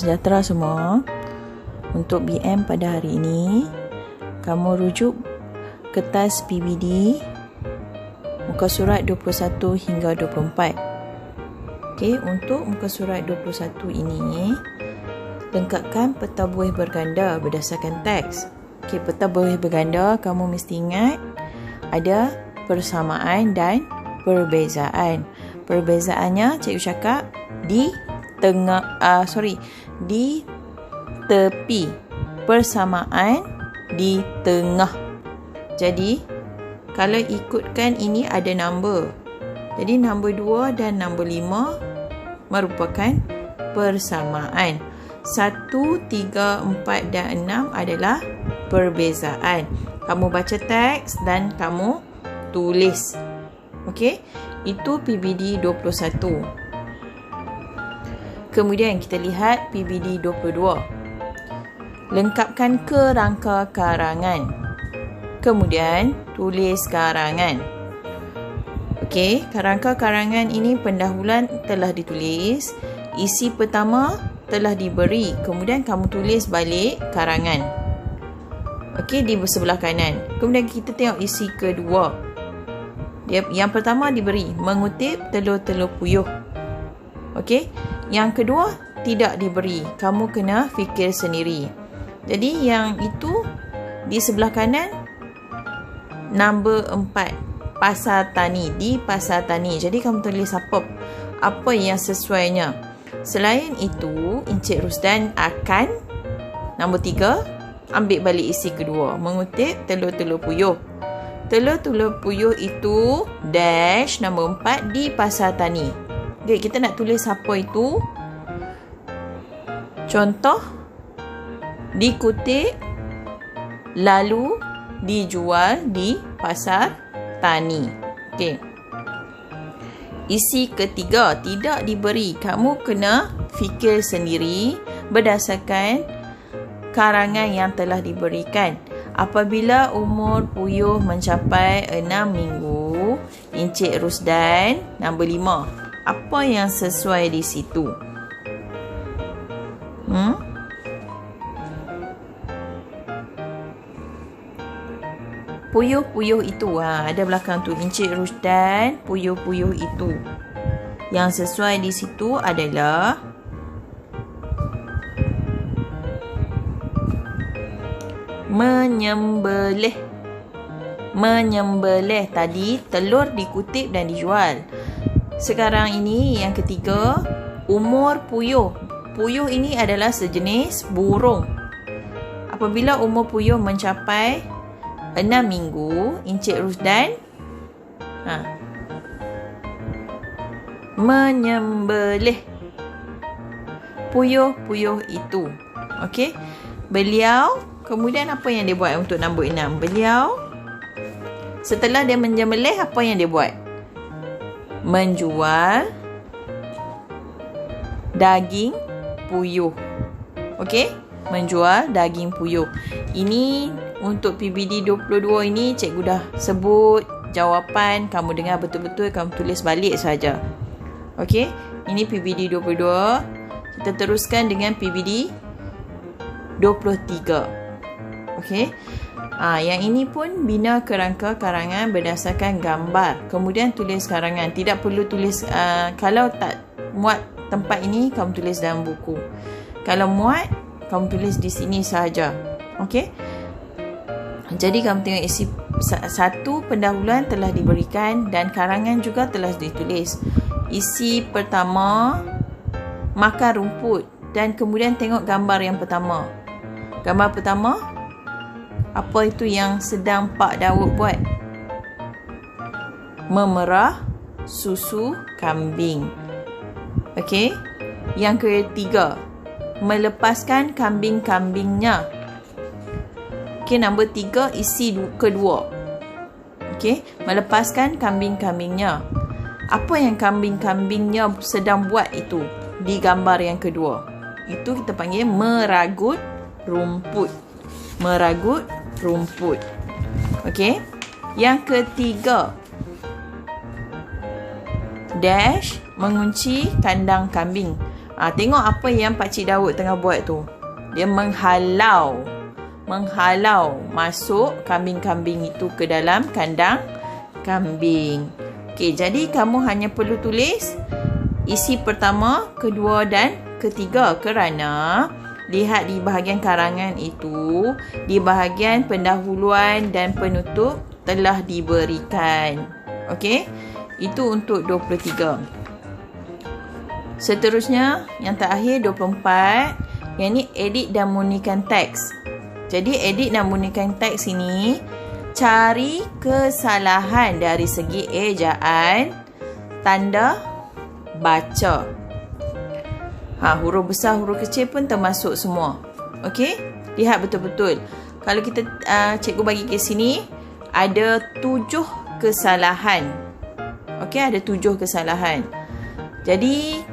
Sejahtera semua. Untuk BM pada hari ini, kamu rujuk kertas PBD muka surat 21 hingga 24. Okey, untuk muka surat 21 ini, lengkapkan peta buih berganda berdasarkan teks. Okey, peta buih berganda kamu mesti ingat ada persamaan dan perbezaan. Perbezaannya cikgu cakap di di tepi, persamaan di tengah. Jadi kalau ikutkan ini ada number. Jadi nombor 2 dan nombor 5 merupakan persamaan. 1, 3, 4 dan 6 adalah perbezaan. Kamu baca teks dan kamu tulis. Okey, itu PBD 21. Kemudian kita lihat PBD 22. Lengkapkan kerangka karangan. Kemudian tulis karangan. Okey, kerangka karangan ini pendahuluan telah ditulis, isi pertama telah diberi, kemudian kamu tulis balik karangan. Okey, di sebelah kanan. Kemudian kita tengok isi kedua. Yang pertama diberi mengutip telur-telur puyuh. Okey, yang kedua tidak diberi. Kamu kena fikir sendiri. Jadi yang itu di sebelah kanan nombor 4, pasar tani, di pasar tani. Jadi kamu tulis apa yang sesuainya. Selain itu, Encik Rusdan akan nombor 3 ambil balik isi kedua, mengutip telur-telur puyuh. Telur-telur puyuh itu dash nombor 4 di pasar tani. Okay, kita nak tulis apa itu? Contoh, dikutip lalu dijual di pasar tani. Okey. Isi ketiga tidak diberi. Kamu kena fikir sendiri berdasarkan karangan yang telah diberikan. Apabila umur puyuh mencapai 6 minggu, Encik Rusdan nombor 5. Apa yang sesuai di situ? Puyuh-puyuh itu ada belakang tu, Encik Rusdan, puyuh-puyuh itu. Yang sesuai di situ adalah menyembelih. Menyembelih tadi telur dikutip dan dijual. Sekarang ini yang ketiga, umur puyuh. Puyuh ini adalah sejenis burung. Apabila umur puyuh mencapai 6 minggu, Encik Rusdan menyembelih puyuh-puyuh itu. Okey. Beliau, kemudian apa yang dia buat untuk nombor 6? Beliau, setelah dia menyembelih, apa yang dia buat? Menjual daging puyuh. Okey? Menjual daging puyuh. Ini untuk PBD 22 ini cikgu dah sebut jawapan, kamu dengar betul-betul, kamu tulis balik saja. Okey? Ini PBD 22. Kita teruskan dengan PBD 23. Okey? Yang ini pun bina kerangka karangan berdasarkan gambar. Kemudian tulis karangan. Tidak perlu tulis, kalau tak muat tempat ini, kamu tulis dalam buku. Kalau muat, kamu tulis di sini sahaja. Okey? Jadi kamu tengok isi satu, pendahuluan telah diberikan dan karangan juga telah ditulis. Isi pertama, makan rumput, dan kemudian tengok gambar yang pertama. Gambar pertama, apa itu yang sedang Pak Daud buat? Memerah susu kambing. Okey. Yang ketiga, melepaskan kambing-kambingnya. Okey, nombor 3, isi kedua. Okey, melepaskan kambing-kambingnya. Apa yang kambing-kambingnya sedang buat itu di gambar yang kedua? Itu kita panggil meragut rumput. Meragut rumput. Okey. Yang ketiga, dash mengunci kandang kambing. Tengok apa yang Pakcik Daud tengah buat tu. Dia menghalau masuk kambing-kambing itu ke dalam kandang kambing. Okey, jadi kamu hanya perlu tulis isi pertama, kedua dan ketiga, kerana lihat di bahagian karangan itu, di bahagian pendahuluan dan penutup telah diberikan. Okey, itu untuk 23. Seterusnya, yang terakhir 24, yang ni edit dan murnikan teks. Jadi edit dan murnikan teks ini cari kesalahan dari segi ejaan, tanda baca. Huruf besar, huruf kecil pun termasuk semua. Okey? Lihat betul-betul. Kalau kita cikgu bagi ke sini ada 7 kesalahan. Okey, ada 7 kesalahan. Jadi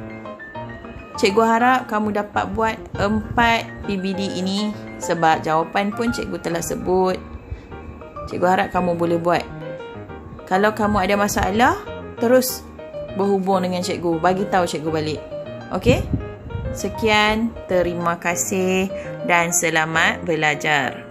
cikgu harap kamu dapat buat 4 PBD ini sebab jawapan pun cikgu telah sebut. Cikgu harap kamu boleh buat. Kalau kamu ada masalah, terus berhubung dengan cikgu. Bagi tahu cikgu balik. Okey? Sekian, terima kasih dan selamat belajar.